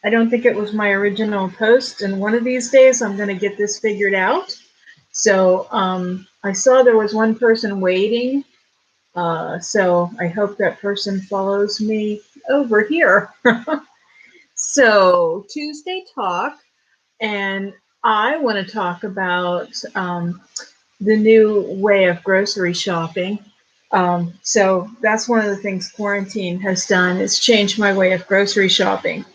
I don't think it was my original post, and one of these days I'm going to get this figured out. So I saw there was one person waiting, so I hope that person follows me over here. So Tuesday talk, and I want to talk about the new way of grocery shopping. So that's one of the things quarantine has done is changed my way of grocery shopping.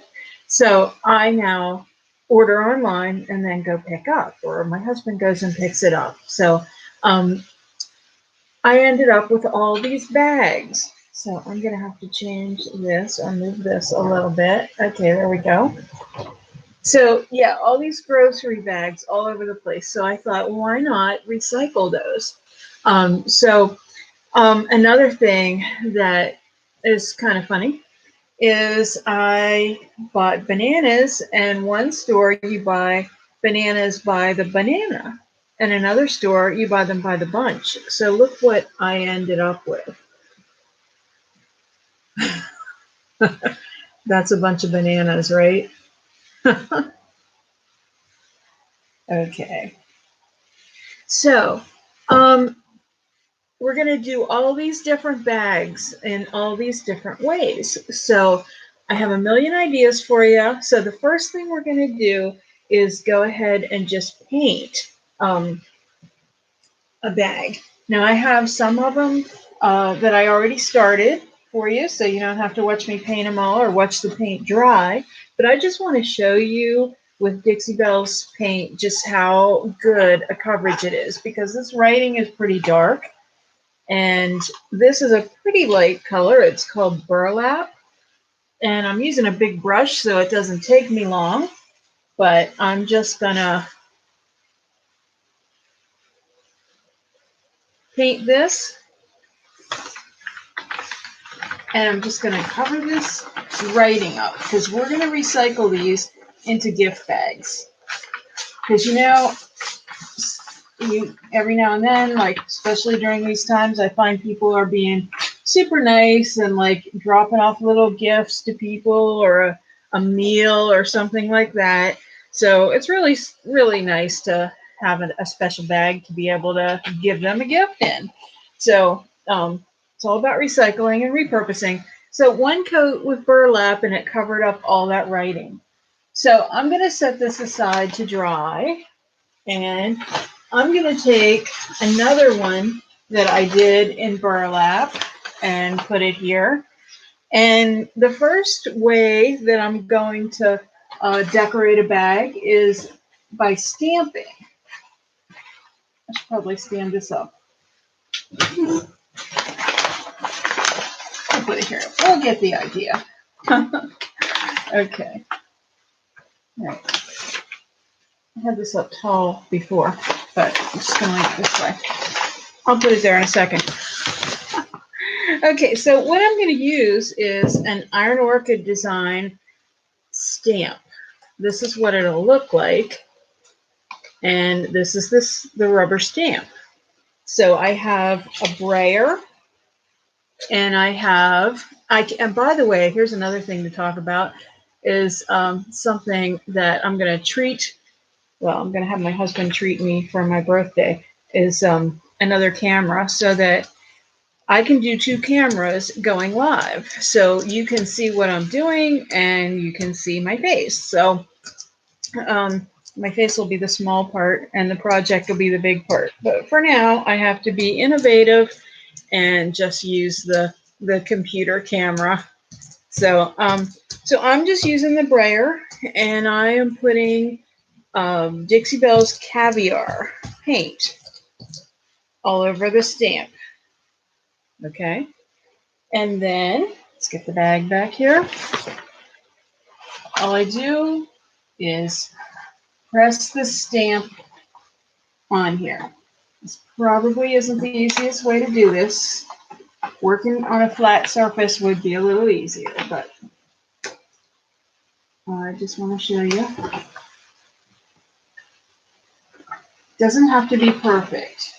So I now order online and then go pick up, or my husband goes and picks it up. So um, I ended up with all these bags. So I'm going to have to change this or move this a little bit. Okay, there we go. So yeah, all these grocery bags all over the place. So I thought, well, why not recycle those? Another thing that is kind of funny is I bought bananas, and one store you buy bananas by the banana, and another store you buy them by the bunch. So look what I ended up with. That's a bunch of bananas, right? Okay. So, we're going to do all these different bags in all these different ways. So I have a million ideas for you. So the first thing we're going to do is go ahead and just paint a bag. Now I have some of them that I already started for you, so you don't have to watch me paint them all or watch the paint dry. But I just want to show you with Dixie Belle's paint just how good a coverage it is, because this writing is pretty dark. And this is a pretty light color. It's called burlap. And I'm using a big brush, so it doesn't take me long. But I'm just going to paint this. And I'm just going to cover this writing up, because we're going to recycle these into gift bags. Because every now and then, like especially during these times, I find people are being super nice and like dropping off little gifts to people, or a meal or something like that. So it's really, really nice to have a special bag to be able to give them a gift in. So it's all about recycling and repurposing. So one coat with burlap, and it covered up all that writing. So I'm going to set this aside to dry, and I'm going to take another one that I did in burlap and put it here. And the first way that I'm going to decorate a bag is by stamping. I should probably stand this up. I'll put it here. We'll get the idea. Okay. All right. I had this up tall before, but I'm just going to leave it this way. I'll put it there in a second. Okay, so what I'm going to use is an Iron Orchid design stamp. This is what it'll look like, and this is the rubber stamp. So I have a brayer, and and by the way, here's another thing to talk about, is something that I'm going to have my husband treat me for my birthday, is another camera, so that I can do 2 cameras going live. So you can see what I'm doing and you can see my face. So my face will be the small part and the project will be the big part. But for now, I have to be innovative and just use the computer camera. So I'm just using the brayer, and I am putting Dixie Belle's Caviar paint all over the stamp. Okay. And then let's get the bag back here. All I do is press the stamp on here. This probably isn't the easiest way to do this. Working on a flat surface would be a little easier, but I just want to show you. Doesn't have to be perfect.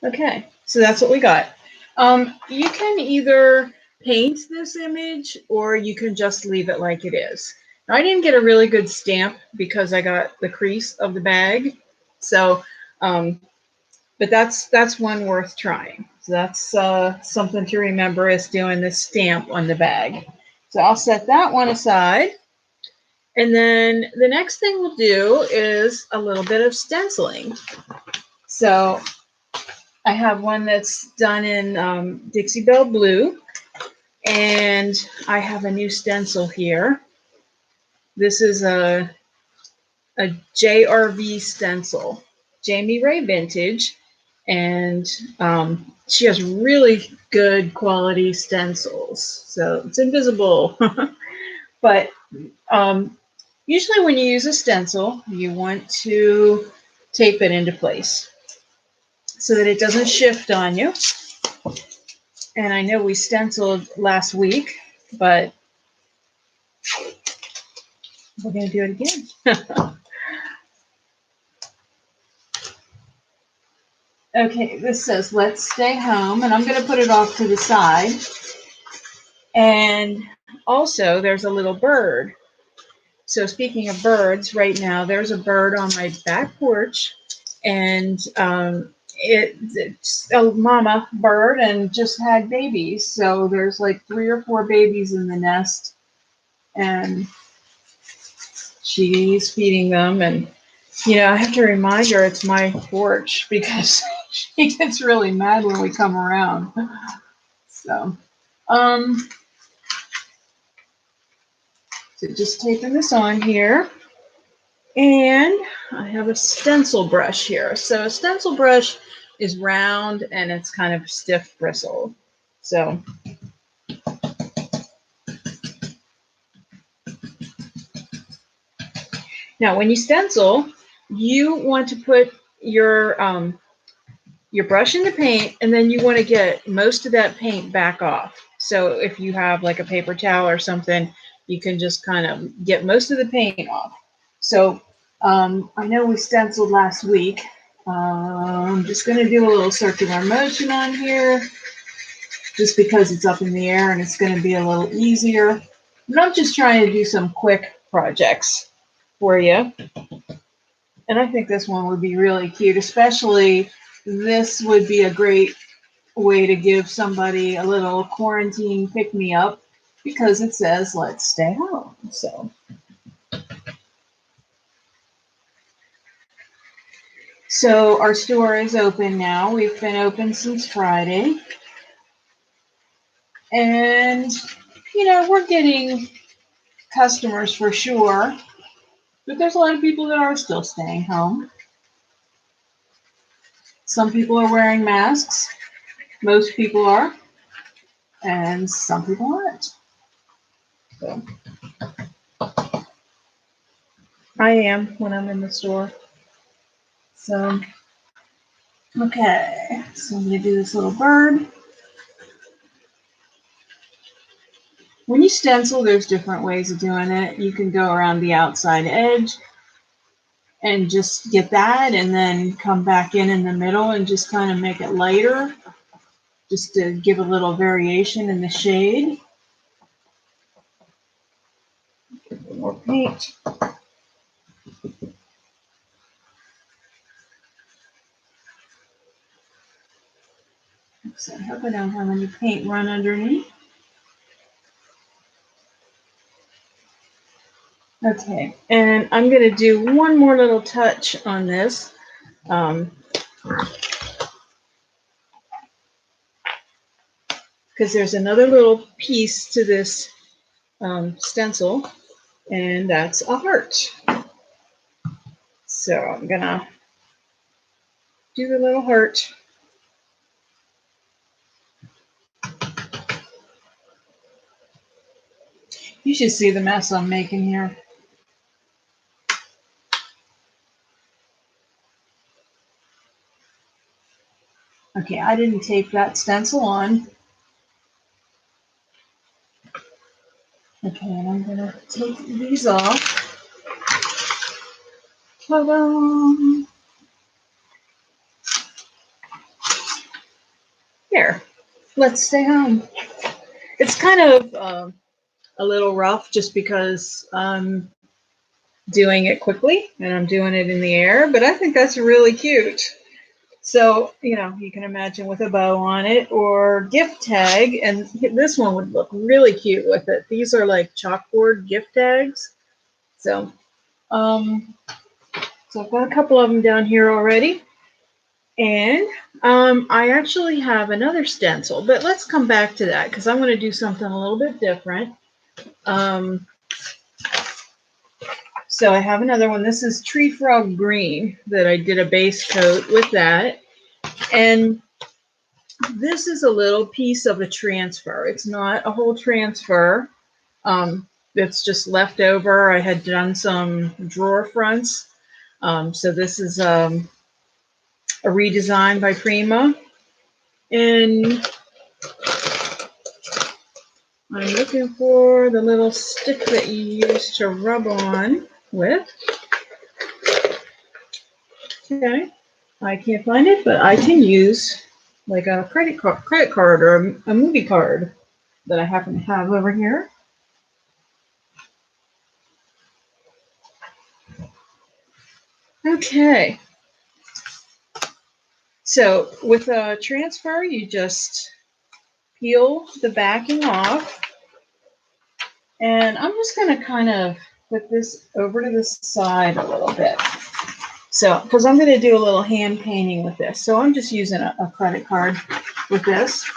Okay, so that's what we got. You can either paint this image, or you can just leave it like it is. Now, I didn't get a really good stamp because I got the crease of the bag. So, but that's one worth trying. So that's something to remember, is doing this stamp on the bag. So I'll set that one aside. And then the next thing we'll do is a little bit of stenciling. So I have one that's done in Dixie Belle Blue, and I have a new stencil here. This is a JRV stencil, Jamie Ray Vintage, and she has really good quality stencils. So it's invisible, but usually when you use a stencil, you want to tape it into place so that it doesn't shift on you. And I know we stenciled last week, but we're going to do it again. Okay, this says, let's stay home, and I'm going to put it off to the side. And also, there's a little bird. So speaking of birds, right now, there's a bird on my back porch, and it's a mama bird and just had babies. So there's like 3 or 4 babies in the nest, and she's feeding them. And, you know, I have to remind her it's my porch because she gets really mad when we come around. So, so just taping this on here. And I have a stencil brush here. So a stencil brush is round and it's kind of stiff bristle. So now when you stencil, you want to put your brush in the paint, and then you want to get most of that paint back off. So if you have like a paper towel or something, you can just kind of get most of the paint off. So I know we stenciled last week. I'm just going to do a little circular motion on here just because it's up in the air and it's going to be a little easier. And I'm just trying to do some quick projects for you. And I think this one would be really cute, especially this would be a great way to give somebody a little quarantine pick-me-up because it says, let's stay home. So our store is open now. We've been open since Friday. And, you know, we're getting customers for sure, but there's a lot of people that are still staying home. Some people are wearing masks. Most people are. And some people aren't. So I am when I'm in the store. So, okay. So I'm going to do this little bird. When you stencil, there's different ways of doing it. You can go around the outside edge and just get that, and then come back in the middle and just kind of make it lighter, just to give a little variation in the shade. Get a little more paint. So I hope I don't have any paint run underneath. Okay, and I'm going to do one more little touch on this. Because there's another little piece to this stencil, and that's a heart. So I'm going to do the little heart. You should see the mess I'm making here. Okay, I didn't tape that stencil on. Okay, and I'm going to take these off. Ta-da! There. Let's stay home. It's kind of a little rough just because I'm doing it quickly and I'm doing it in the air, but I think that's really cute. So, you know, you can imagine with a bow on it or gift tag, and this one would look really cute with it. These are like chalkboard gift tags. So, so I've got a couple of them down here already. And I actually have another stencil, but let's come back to that because I'm going to do something a little bit different. So I have another one. This is Tree Frog Green that I did a base coat with that. And this is a little piece of a transfer. It's not a whole transfer. It's just left over. I had done some drawer fronts. So this is a redesign by Prima. And I'm looking for the little stick that you use to rub on with. Okay, I can't find it, but I can use like a credit card or a movie card that I happen to have over here. Okay. So with a transfer, you just peel the backing off. And I'm just going to kind of put this over to the side a little bit. So, because I'm going to do a little hand painting with this. So I'm just using a credit card with this.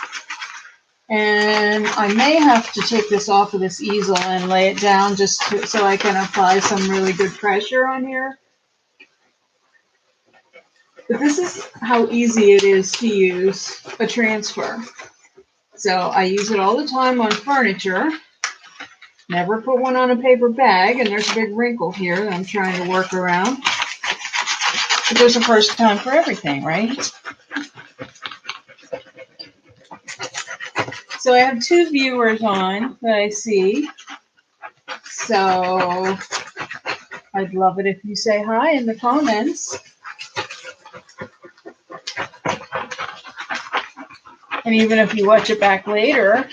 And I may have to take this off of this easel and lay it down just so I can apply some really good pressure on here. But this is how easy it is to use a transfer. So I use it all the time on furniture. Never put one on a paper bag, and there's a big wrinkle here that I'm trying to work around. But there's a first time for everything, right? So I have 2 viewers on that I see. So I'd love it if you say hi in the comments. And even if you watch it back later,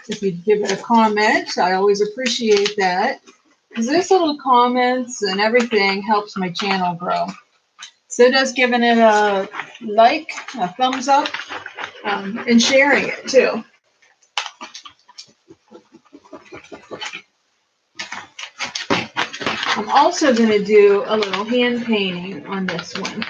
if you give it a comment, I always appreciate that. Because those little comments and everything helps my channel grow. So does giving it a like, a thumbs up, and sharing it too. I'm also going to do a little hand painting on this one.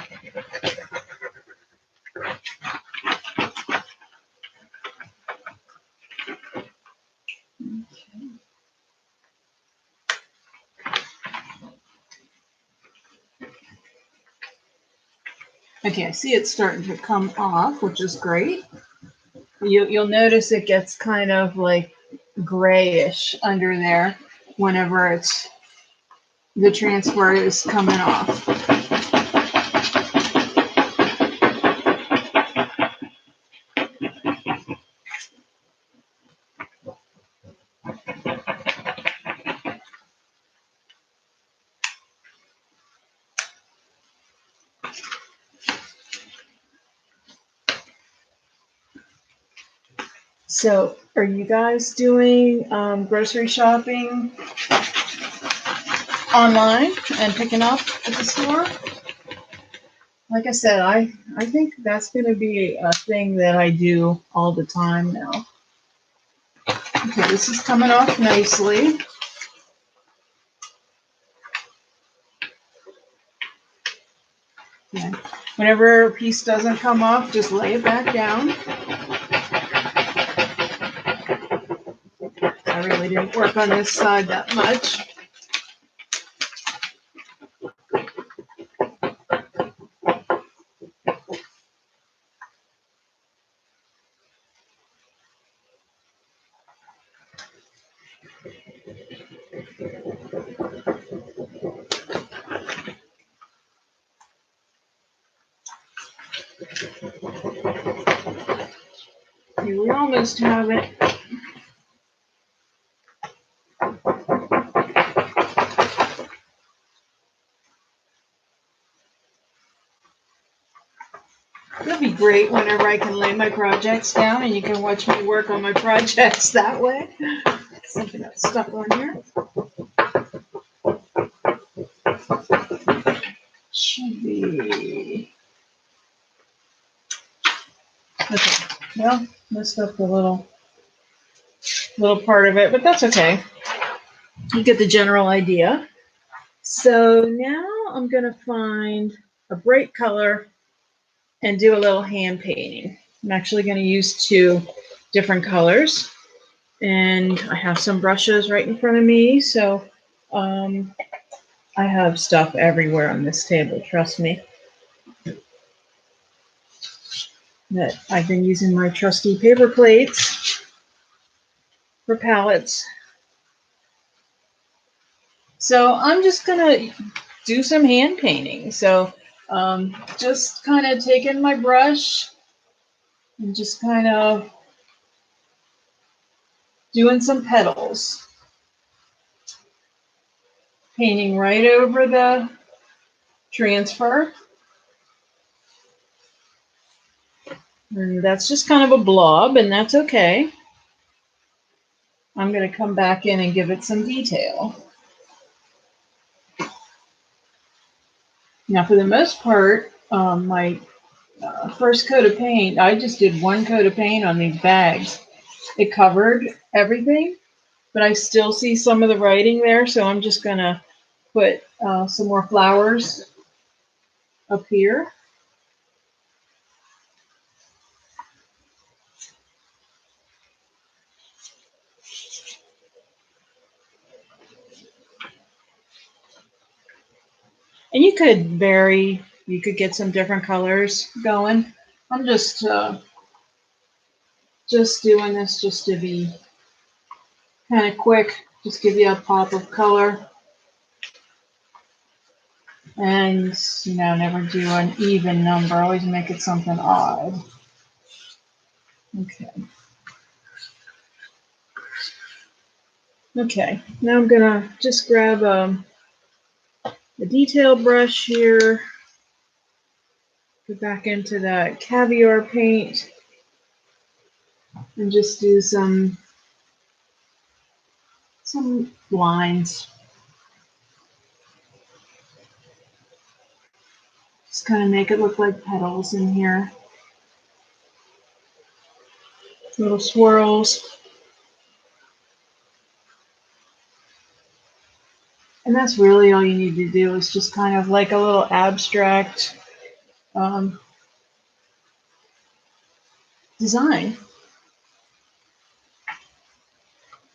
Okay, I see it's starting to come off, which is great. You'll notice it gets kind of like grayish under there whenever the transfer is coming off. So, are you guys doing grocery shopping online and picking up at the store? Like I said, I think that's going to be a thing that I do all the time now. Okay, this is coming off nicely. Okay. Whenever a piece doesn't come off, just lay it back down. I really didn't work on this side that much. Okay, we almost have it. You'll be great whenever I can lay my projects down and you can watch me work on my projects that way. Something got stuck on here. Should be. Okay. Well, messed up the little part of it, but that's okay. You get the general idea. So now I'm going to find a bright color and do a little hand painting. I'm actually going to use 2 different colors, and I have some brushes right in front of me, so I have stuff everywhere on this table, trust me. That I've been using my trusty paper plates for palettes. So I'm just going to do some hand painting. So just kind of taking my brush and just kind of doing some petals. Painting right over the transfer. And that's just kind of a blob, and that's okay. I'm going to come back in and give it some detail. Now, for the most part, my first coat of paint, I just did 1 coat of paint on these bags. It covered everything, but I still see some of the writing there, so I'm just going to put some more flowers up here. And you could vary, you could get some different colors going. I'm just doing this just to be kind of quick, just give you a pop of color. And, you know, never do an even number, always make it something odd. Okay. Okay, now I'm gonna just grab a detail brush here, go back into that caviar paint, and just do some lines. Just kind of make it look like petals in here. Little swirls. And that's really all you need to do, is just kind of like a little abstract design.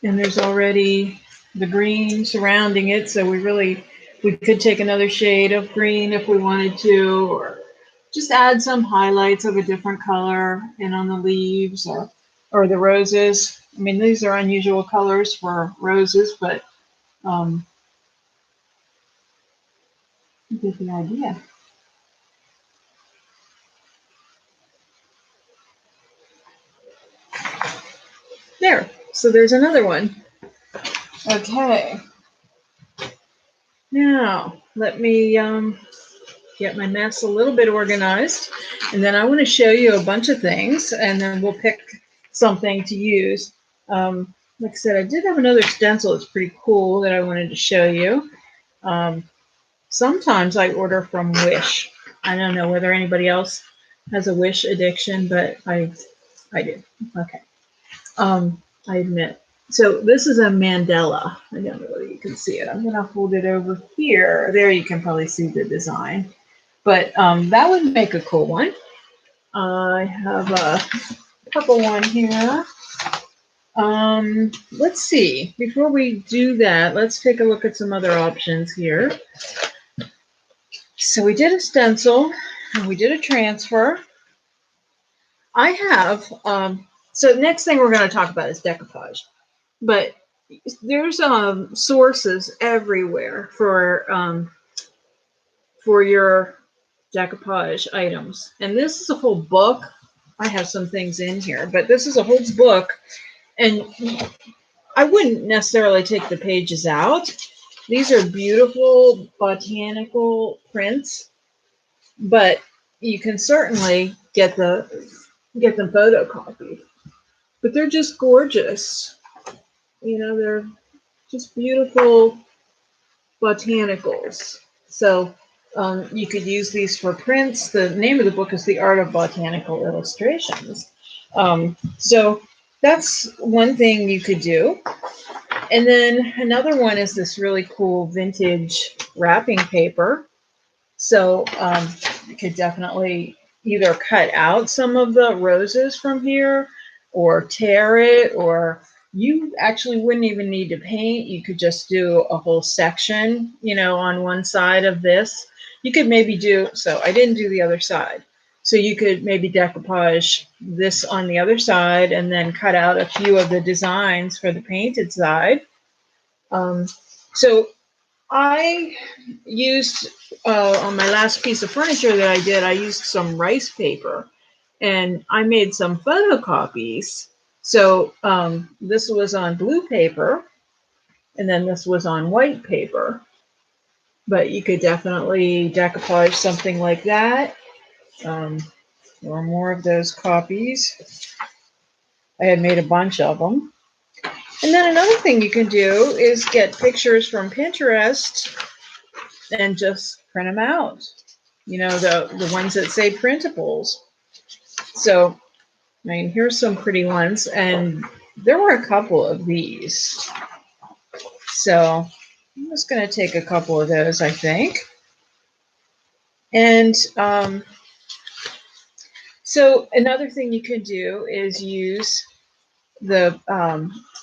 And there's already the green surrounding it, so we could take another shade of green if we wanted to, or just add some highlights of a different color in on the leaves or the roses. I mean, these are unusual colors for roses, but you get the idea. There, so there's another one. Okay. Now, let me get my mess a little bit organized, and then I want to show you a bunch of things, and then we'll pick something to use. Like I said, I did have another stencil that's pretty cool that I wanted to show you. Sometimes I order from Wish. I don't know whether anybody else has a Wish addiction, but I do. Okay. I admit. So this is a mandala. I don't know whether you can see it. I'm going to hold it over here. There you can probably see the design. But that would make a cool one. I have a couple one here. Let's see. Before we do that, let's take a look at some other options here. So we did a stencil, and we did a transfer. I have, so next thing we're going to talk about is decoupage. But there's sources everywhere for your decoupage items. And this is a whole book. I have some things in here, but this is a whole book. And I wouldn't necessarily take the pages out. These are beautiful botanical prints, but you can certainly get them photocopied. But they're just gorgeous. You know, they're just beautiful botanicals. So you could use these for prints. The name of the book is The Art of Botanical Illustrations. So that's one thing you could do. And then another one is this really cool vintage wrapping paper. So you could definitely either cut out some of the roses from here or tear it, or you actually wouldn't even need to paint. You could just do a whole section, you know, on one side of this. You could maybe do, so I didn't do the other side. So you could maybe decoupage this on the other side and then cut out a few of the designs for the painted side. So I used, on my last piece of furniture that I did, I used some rice paper and I made some photocopies. So this was on blue paper and then this was on white paper. But you could definitely decoupage something like that, or more of those copies. I had made a bunch of them. And then another thing you can do is get pictures from Pinterest and just print them out. You know, the ones that say printables. So, I mean, here's some pretty ones, and there were a couple of these. So, I'm just going to take a couple of those, I think. And so another thing you can do is use the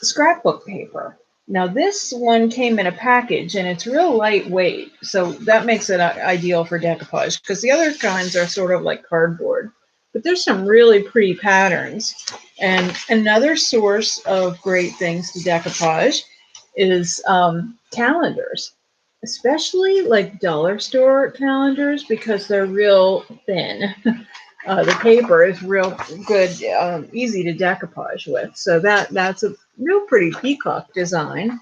scrapbook paper. Now this one came in a package and it's real lightweight, so that makes it ideal for decoupage because the other kinds are sort of like cardboard. But there's some really pretty patterns. And another source of great things to decoupage is calendars, especially like dollar store calendars because they're real thin. The paper is real good, easy to decoupage with. So that's a real pretty peacock design.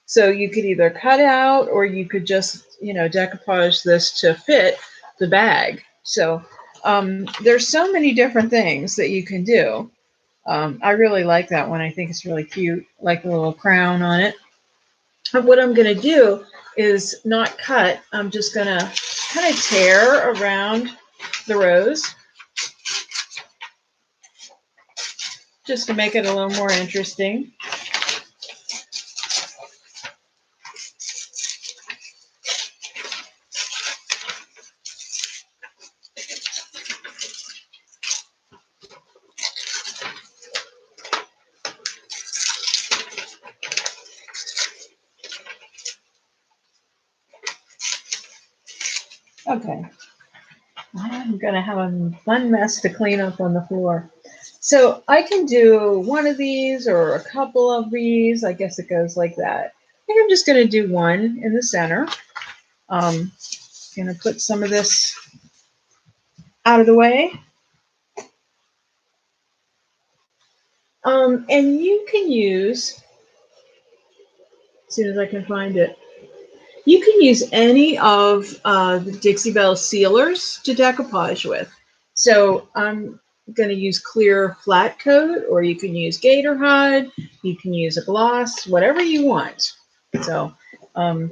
So you could either cut out or you could just, you know, decoupage this to fit the bag. So there's so many different things that you can do. I really like that one. I think it's really cute, like a little crown on it. But what I'm going to do is not cut. I'm just going to kind of tear around the rose, just to make it a little more interesting. Okay, I'm gonna have a fun mess to clean up on the floor. So I can do one of these or a couple of these. I guess it goes like that. I think I'm just gonna do one in the center. Gonna put some of this out of the way. And you can use, as soon as I can find it, you can use any of the Dixie Belle sealers to decoupage with. So I'm going to use clear flat coat, or you can use gator hide, you can use a gloss, whatever you want. So I'm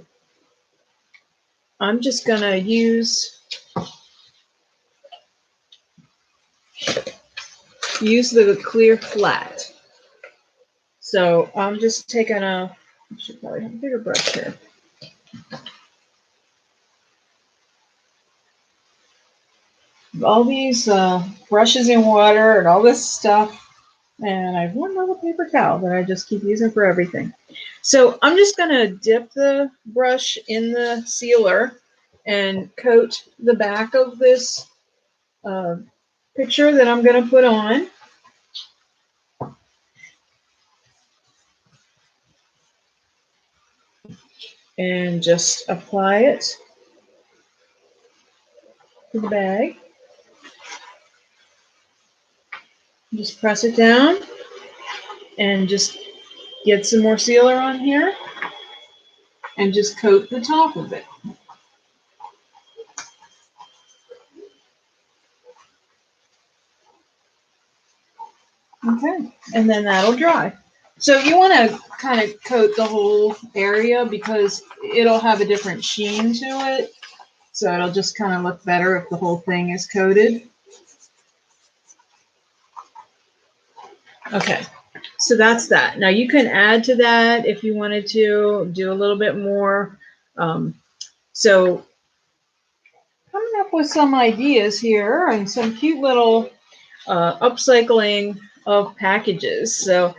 just going to use the clear flat. So I'm just taking I should probably have a bigger brush here. All these brushes in water and all this stuff. And I have one little paper towel that I just keep using for everything. So I'm just going to dip the brush in the sealer and coat the back of this picture that I'm going to put on. And just apply it to the bag. Just press it down and just get some more sealer on here and just coat the top of it. and then that'll dry. So you want to kind of coat the whole area because it'll have a different sheen to it. So it'll just kind of look better if the whole thing is coated. Okay, so that's that. Now you can add to that if you wanted to do a little bit more. So coming up with some ideas here and some cute little upcycling of packages. So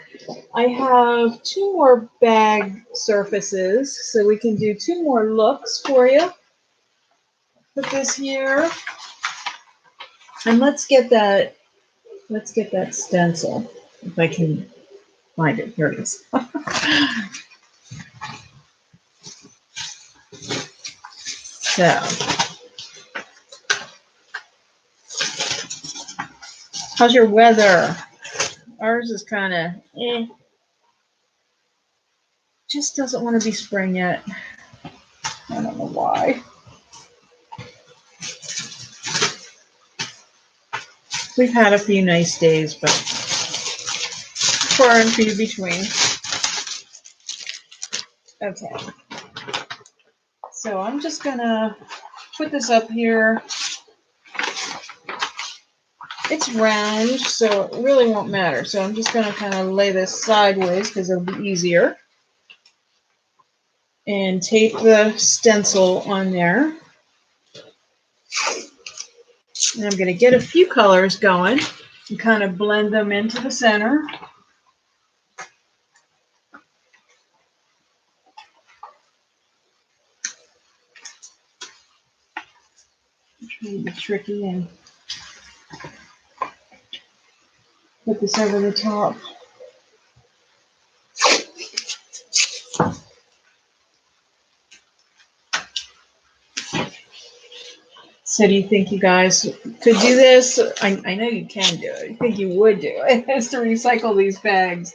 I have 2 more bag surfaces, so we can do 2 more looks for you. Put this here, and let's get that stencil if I can find it. Here it is. So, how's your weather? Ours is kind of just doesn't want to be spring yet. I don't know why. We've had a few nice days, but far and few between. Okay. So I'm just gonna put this up here. It's round, so it really won't matter. So I'm just gonna kind of lay this sideways because it'll be easier. And tape the stencil on there. And I'm gonna get a few colors going and kind of blend them into the center. I'm trying to be tricky and put this over the top. So do you think you guys could do this? I know you can do it. I think you would do it, is to recycle these bags.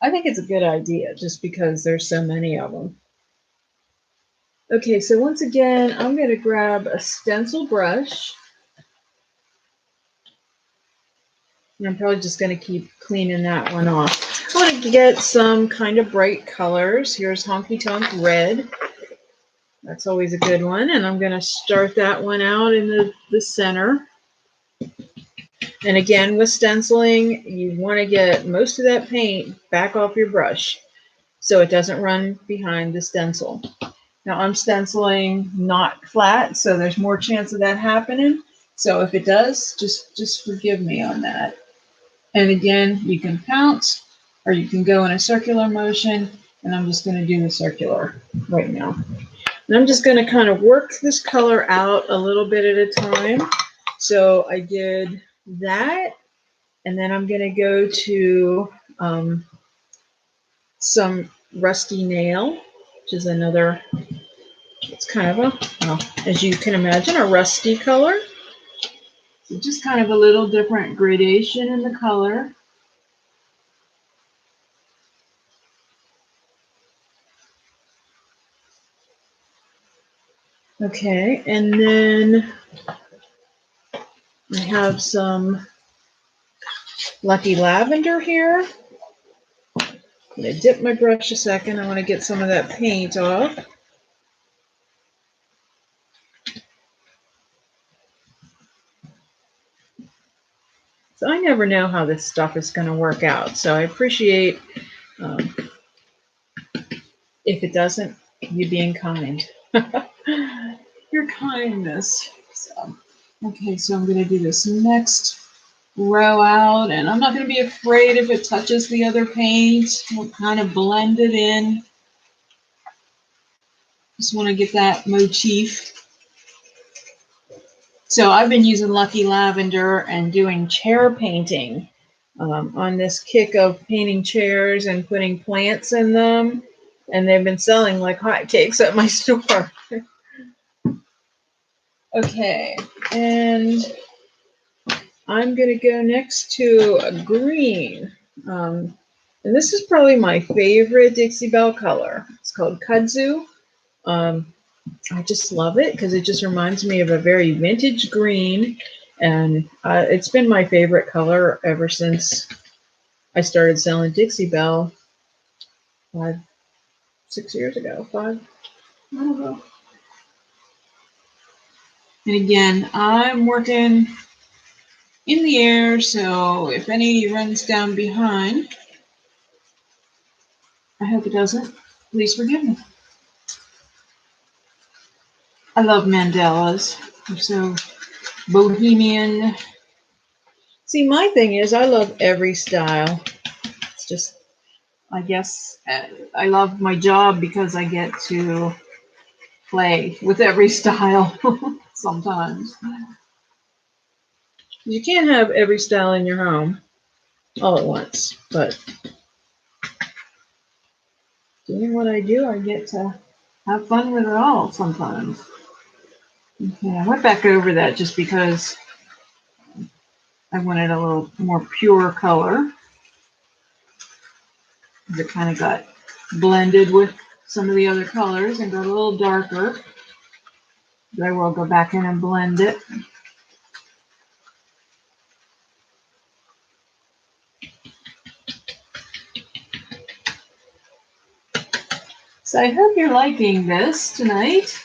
I think it's a good idea just because there's so many of them. Okay, so once again, I'm going to grab a stencil brush. And I'm probably just going to keep cleaning that one off. I want to get some kind of bright colors. Here's Honky Tonk Red. That's always a good one. And I'm going to start that one out in the center. And again, with stenciling, you want to get most of that paint back off your brush so it doesn't run behind the stencil. Now I'm stenciling not flat, so there's more chance of that happening. So if it does, just forgive me on that. And again, you can pounce or you can go in a circular motion, and I'm just going to do the circular right now. And I'm just going to kind of work this color out a little bit at a time. So I did that, and then I'm going to go to some rusty nail, which is another, it's kind of a, well, as you can imagine, a rusty color. So just kind of a little different gradation in the color. Okay, and then I have some Lucky Lavender here. I'm going to dip my brush a second. I want to get some of that paint off. So I never know how this stuff is going to work out. So I appreciate if it doesn't, you being kind. Your kindness. So, okay, so I'm going to do this next row out, and I'm not going to be afraid if it touches the other paint. We'll kind of blend it in. Just want to get that motif. So I've been using Lucky Lavender and doing chair painting on this kick of painting chairs and putting plants in them. And they've been selling like hotcakes at my store. Okay, and I'm going to go next to a green. And this is probably my favorite Dixie Belle color. It's called Kudzu. I just love it because it just reminds me of a very vintage green. And it's been my favorite color ever since I started selling Dixie Belle 6 years ago. 5, I don't know. And again, I'm working in the air, so if any runs down behind, I hope it doesn't. Please forgive me. I love mandalas. They're so bohemian. See, my thing is I love every style. It's just, I guess, I love my job because I get to play with every style sometimes. You can't have every style in your home all at once, but doing what I do, I get to have fun with it all sometimes. Okay, I went back over that just because I wanted a little more pure color. It kind of got blended with some of the other colors and got a little darker. But I will go back in and blend it. So I hope you're liking this tonight.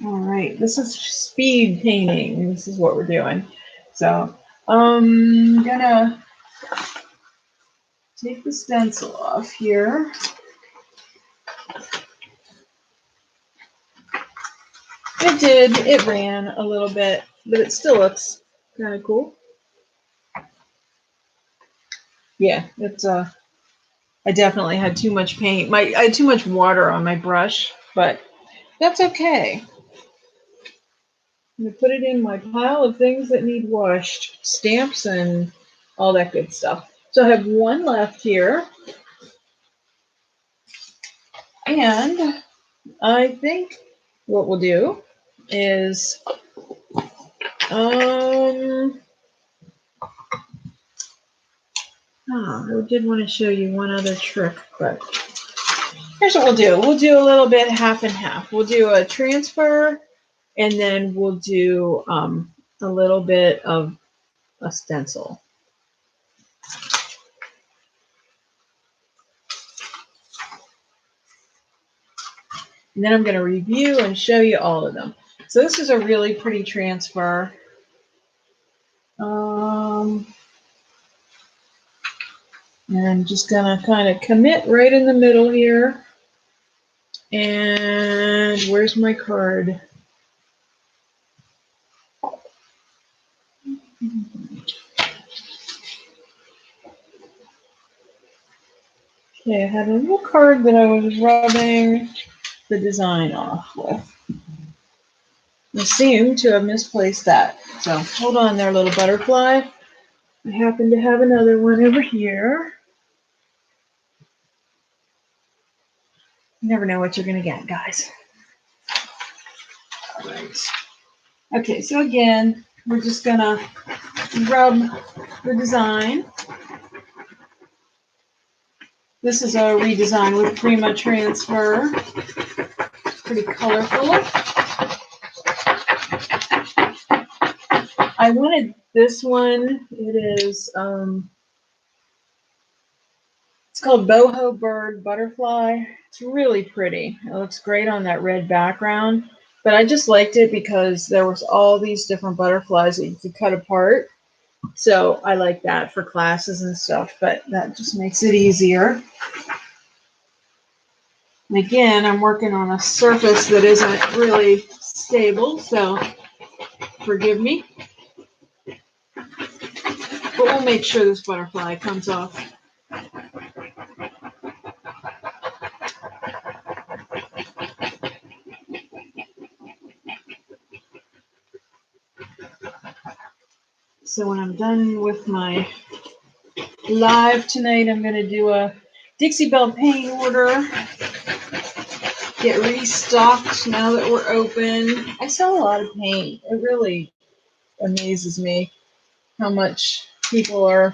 All right, this is speed painting. This is what we're doing. So I'm gonna take the stencil off here. It ran a little bit, but it still looks kind of cool. Yeah, it's I definitely had too much paint. I had too much water on my brush, but that's okay. I'm gonna put it in my pile of things that need washed, stamps and all that good stuff. So I have one left here. And I think what we'll do is, I did want to show you one other trick, but here's what we'll do. We'll do a little bit half and half. We'll do a transfer, and then we'll do a little bit of a stencil. And then I'm going to review and show you all of them. So this is a really pretty transfer. And I'm just going to kind of commit right in the middle here. And where's my card? Okay, I had a little card that I was rubbing the design off with. I seem to have misplaced that. So hold on there, little butterfly. I happen to have another one over here. You never know what you're going to get, guys. All right. Okay, so again, we're just going to rub the design. This is a redesign with Prima Transfer. It's pretty colorful. I wanted this one. It is, it's called Boho Bird Butterfly. It's really pretty. It looks great on that red background. But I just liked it because there was all these different butterflies that you could cut apart. So I like that for classes and stuff, but that just makes it easier. And again, I'm working on a surface that isn't really stable, so forgive me. But we'll make sure this butterfly comes off. So when I'm done with my live tonight, I'm going to do a Dixie Belle paint order. Get restocked now that we're open. I sell a lot of paint. It really amazes me how much people are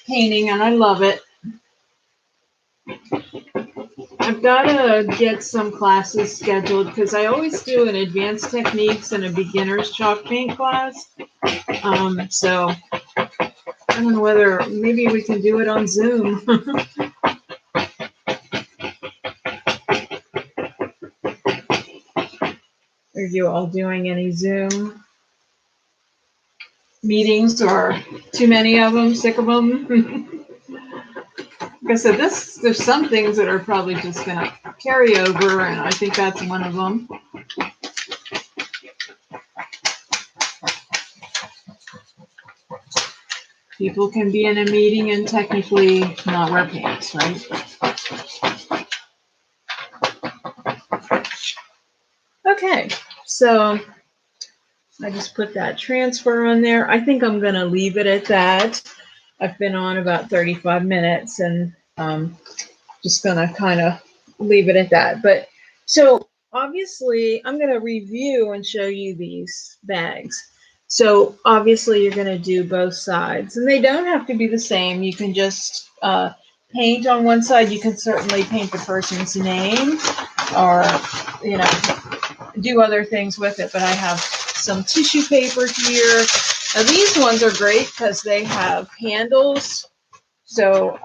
painting, and I love it. I've got to get some classes scheduled because I always do an advanced techniques and a beginner's chalk paint class. So I don't know whether maybe we can do it on Zoom. Are you all doing any Zoom meetings or too many of them, sick of them? Like I said, there's some things that are probably just going to carry over, and I think that's one of them. People can be in a meeting and technically not wear pants, right? Okay, so I just put that transfer on there. I think I'm going to leave it at that. I've been on about 35 minutes and just going to kind of leave it at that. But so obviously I'm going to review and show you these bags. So obviously you're going to do both sides and they don't have to be the same. You can just paint on one side. You can certainly paint the person's name or, you know, do other things with it. But I have some tissue paper here. Now these ones are great because they have handles. So,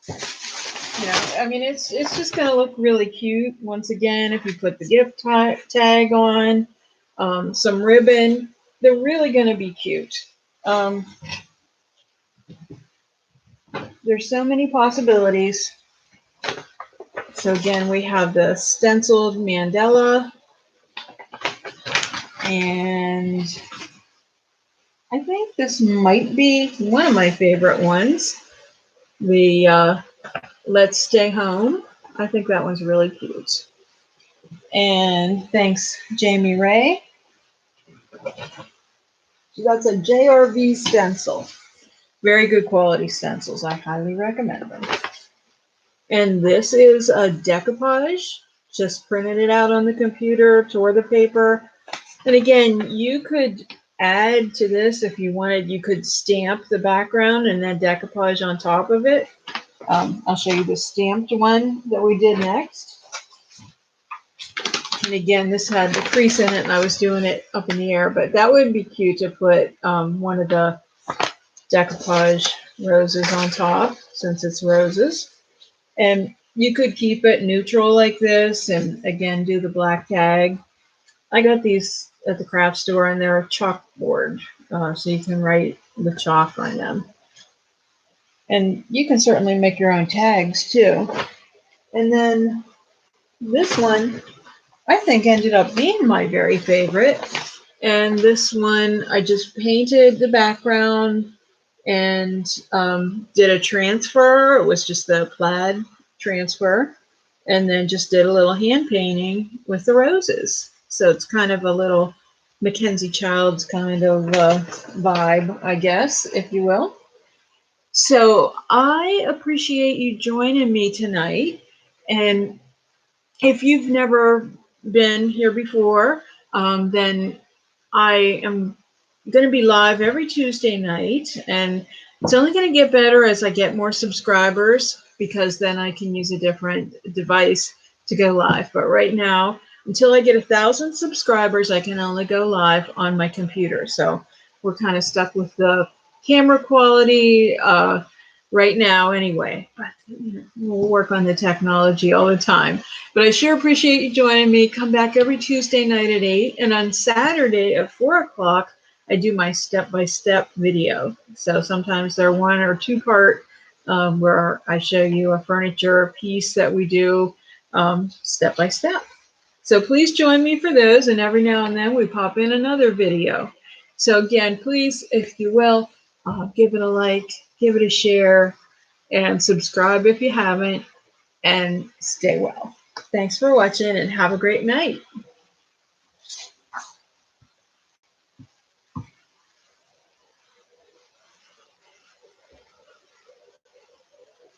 you know, I mean, it's just going to look really cute. Once again, if you put the gift tag on, some ribbon, they're really going to be cute. There's so many possibilities. So again, we have the stenciled mandala, and I think this might be one of my favorite ones. The Let's Stay Home. I think that one's really cute. And thanks, Jamie Ray. That's a JRV stencil. Very good quality stencils. I highly recommend them. And this is a decoupage. Just printed it out on the computer, tore the paper. And again, you could add to this if you wanted. You could stamp the background and then decoupage on top of it. I'll show you the stamped one that we did next. And again, this had the crease in it and I was doing it up in the air, but that would be cute to put one of the decoupage roses on top since it's roses. And you could keep it neutral like this and again, do the black tag. I got these at the craft store and they're a chalkboard, so you can write the chalk on them. And you can certainly make your own tags too. And then this one, I think ended up being my very favorite. And this one, I just painted the background and did a transfer. It was just the plaid transfer. And then just did a little hand painting with the roses. So it's kind of a little Mackenzie Childs kind of vibe, I guess, if you will. So I appreciate you joining me tonight. And if you've never been here before, then I am going to be live every Tuesday night. And it's only going to get better as I get more subscribers because then I can use a different device to go live. But right now, until I get 1,000 subscribers, I can only go live on my computer. So we're kind of stuck with the camera quality right now anyway. But we'll work on the technology all the time. But I sure appreciate you joining me. Come back every Tuesday night at 8. And on Saturday at 4 o'clock, I do my step-by-step video. So sometimes they're 1 or 2 part where I show you a furniture piece that we do step by step. So please join me for those. And every now and then we pop in another video. So again, please, if you will, give it a like, give it a share, and subscribe if you haven't, and stay well. Thanks for watching and have a great night.